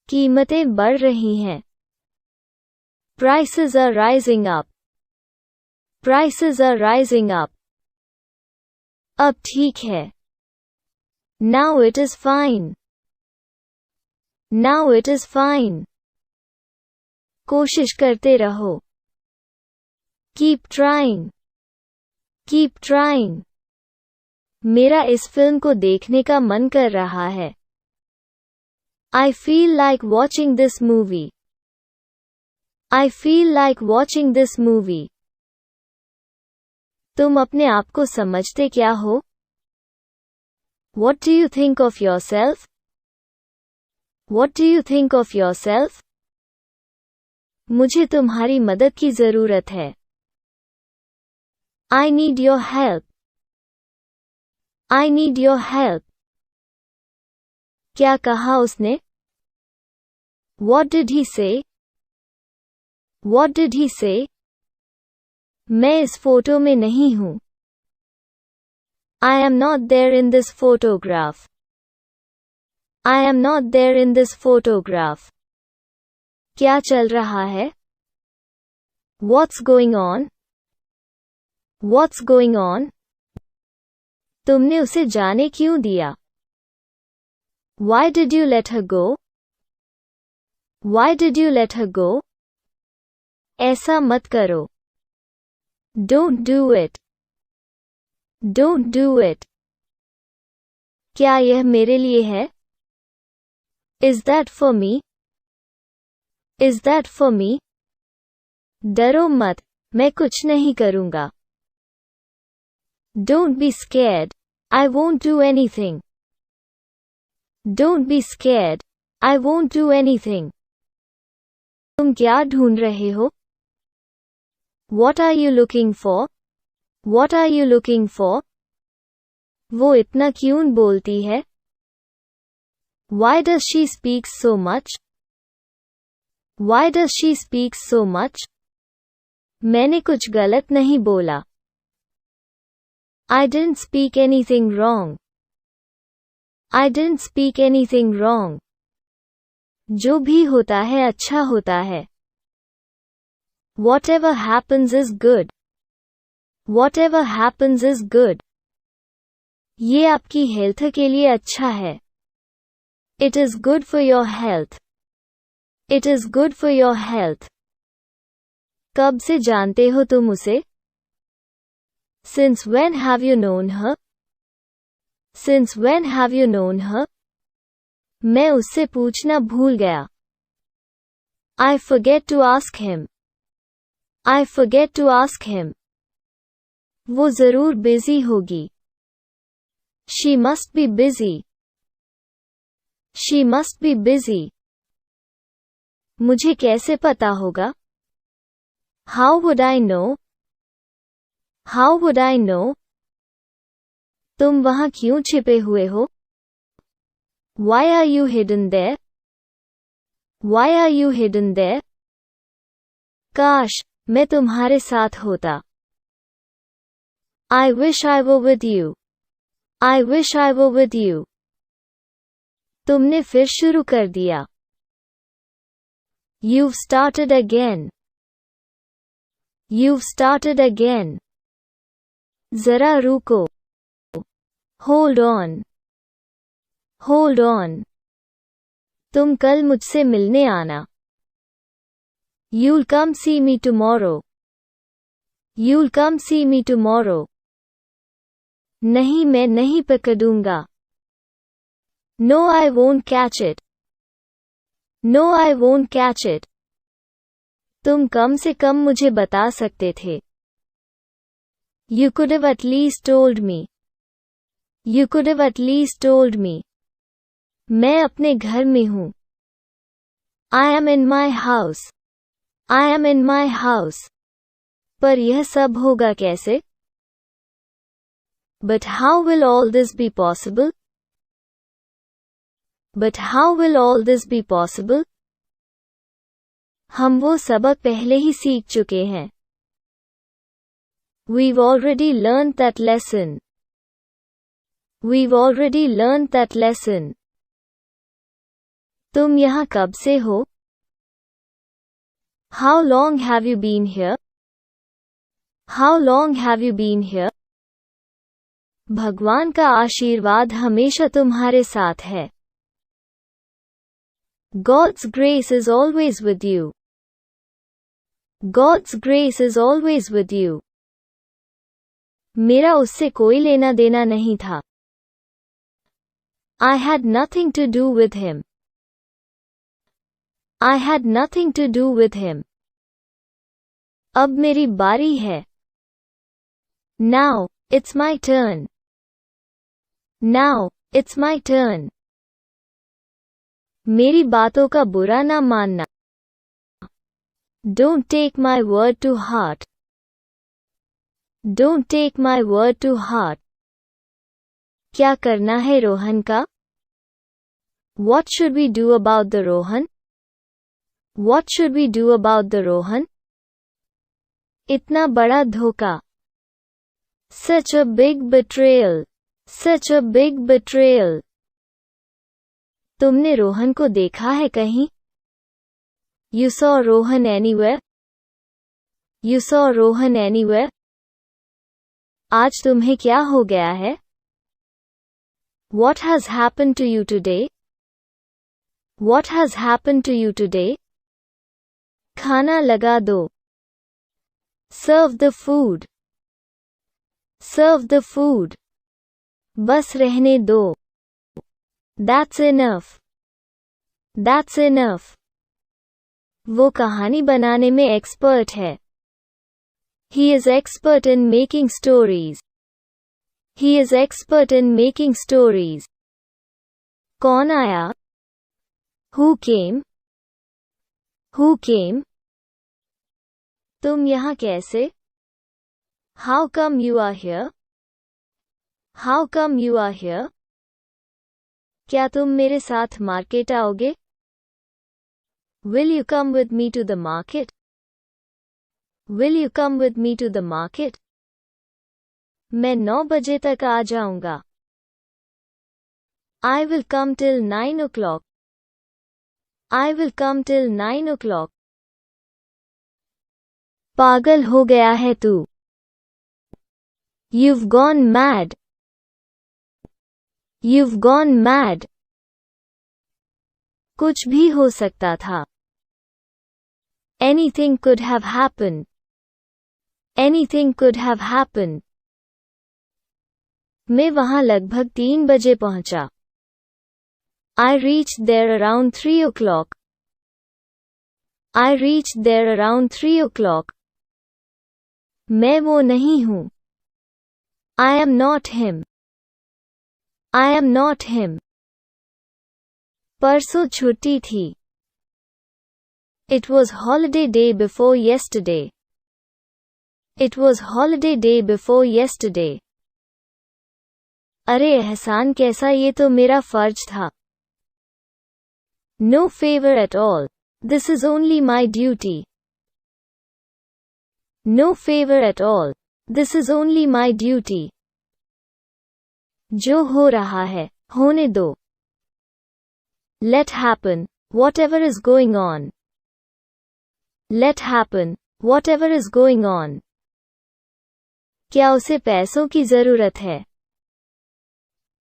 कीमतें बढ़ रही हैं. Prices are rising up. Prices are rising up. अब ठीक है. Now it is fine. Now it is fine. कोशिश करते रहो. Keep trying. Keep trying. मेरा इस फिल्म को देखने का मन कर रहा है. I feel like watching this movie. I feel like watching this movie. तुम अपने आप को समझते क्या हो? What do you think of yourself? What do you think of yourself? मुझे तुम्हारी मदद की जरूरत है. I need your help. I need your help. क्या कहा उसने? What did he say? What did he say? मैं इस फोटो में नहीं हूँ. I am not there in this photograph. I am not there in this photograph. क्या चल रहा है? What's going on? What's going on? तुमने उसे जाने क्यों दिया? Why did you let her go? Why did you let her go? ऐसा मत करो. Don't do it. Don't do it. क्या यह मेरे लिए है? Is that for me? Is that for me? डरो मत, मैं कुछ नहीं करूँगा. Don't be scared. I won't do anything. Don't be scared. I won't do anything. तुम क्या ढूंढ रहे हो? What are you looking for? What are you looking for? वो इतना क्यों बोलती है? Why does she speak so much? Why does she speak so much? मैंने कुछ गलत नहीं बोला. I didn't speak anything wrong. I didn't speak anything wrong. जो भी होता है अच्छा होता है. Whatever happens is good. Whatever happens is good. ये आपकी हेल्थ के लिए अच्छा है. It is good for your health. It is good for your health. कब से जानते हो तुम उसे? Since when have you known her? Since when have you known her? मैं उससे पूछना भूल गया. I forget to ask him. I forget to ask him. वो जरूर बिजी होगी. She must be busy. She must be busy. मुझे कैसे पता होगा? How would I know? How would I know? तुम वहाँ क्यों छिपे हुए हो? Why are you hidden there? Why are you hidden there? काश मैं तुम्हारे साथ होता. I wish I were with you. I wish I were with you. तुमने फिर शुरू कर दिया. You've started again. You've started again. जरा रुको. Hold on. Hold on. तुम कल मुझसे मिलने आना. You'll come see me tomorrow. You'll come see me tomorrow. नहीं मैं नहीं पकड़ूंगा. No I won't catch it. No I won't catch it. तुम कम से कम मुझे बता सकते थे. You could have at least told me. You could have at least told me. मैं अपने घर में हूँ. I am in my house. I am in my house. पर यह सब होगा कैसे? But how will all this be possible? But how will all this be possible? हम वो सबक पहले ही सीख चुके हैं. We've already learned that lesson. We've already learned that lesson. तुम यहाँ कब से हो? How long have you been here? How long have you been here? भगवान का आशीर्वाद हमेशा तुम्हारे साथ है. God's grace is always with you. God's grace is always with you. मेरा उससे कोई लेना देना नहीं था. I had nothing to do with him. I had nothing to do with him. अब मेरी बारी है. Now, it's my turn. Now, it's my turn. मेरी बातों का बुरा ना मानना. Don't take my word to heart. Don't take my word to heart. क्या करना है रोहन का? What should we do about the Rohan? What should we do about the Rohan? इतना बड़ा धोखा. Such a big betrayal. Such a big betrayal. तुमने रोहन को देखा है कहीं? You saw Rohan anywhere? You saw Rohan anywhere? आज तुम्हें क्या हो गया है? What has happened to you today? What has happened to you today? खाना लगा दो. Serve the food. Serve the food. बस रहने दो. That's enough. That's enough. वो कहानी बनाने में एक्सपर्ट है. He is expert in making stories. He is expert in making stories. कौन आया? Who came? Who came? तुम यहाँ कैसे? How come you are here? How come you are here? क्या तुम मेरे साथ मार्केट आओगे? Will you come with me to the market? Will you come with me to the market? मैं 9 बजे तक आ जाऊंगा. I will come till 9 o'clock. I will come till 9 o'clock. पागल हो गया है तू. You've gone mad. You've gone mad. कुछ भी हो सकता था. Anything could have happened. Anything could have happened. मैं वहां लगभग 3 बजे पहुंचा. I reached there around 3 o'clock. I reached there around 3 o'clock. मैं वो नहीं हूं. I am not him. I am not him. परसों छुट्टी थी. It was holiday day before yesterday. It was holiday day before yesterday. अरे एहसान कैसा, ये तो मेरा फर्ज था. No favor at all. This is only my duty. No favor at all. This is only my duty. जो हो रहा है, होने दो. Let happen, whatever is going on. Let happen, whatever is going on. क्या उसे पैसों की जरूरत है?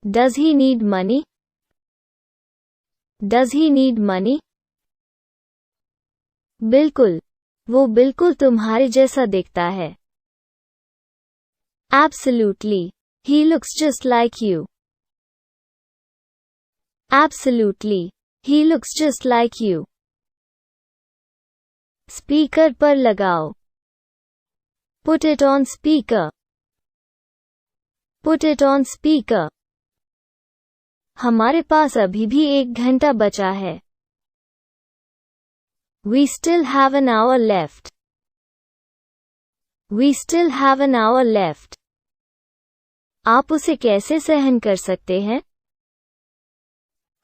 Does he need money? Does he need money? बिल्कुल, वो बिल्कुल तुम्हारे जैसा दिखता है. Absolutely, he looks just like you. Absolutely, he looks just like you. Speaker पर लगाओ. Put it on speaker. Put it on speaker. हमारे पास अभी भी 1 घंटा बचा है. We still have an hour left. We still have an hour left. आप उसे कैसे सहन कर सकते हैं?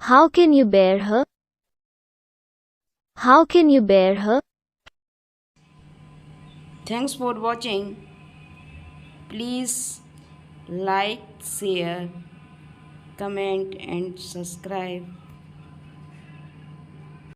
How can you bear her? How can you bear her? Thanks for watching. Please like, share, comment and subscribe.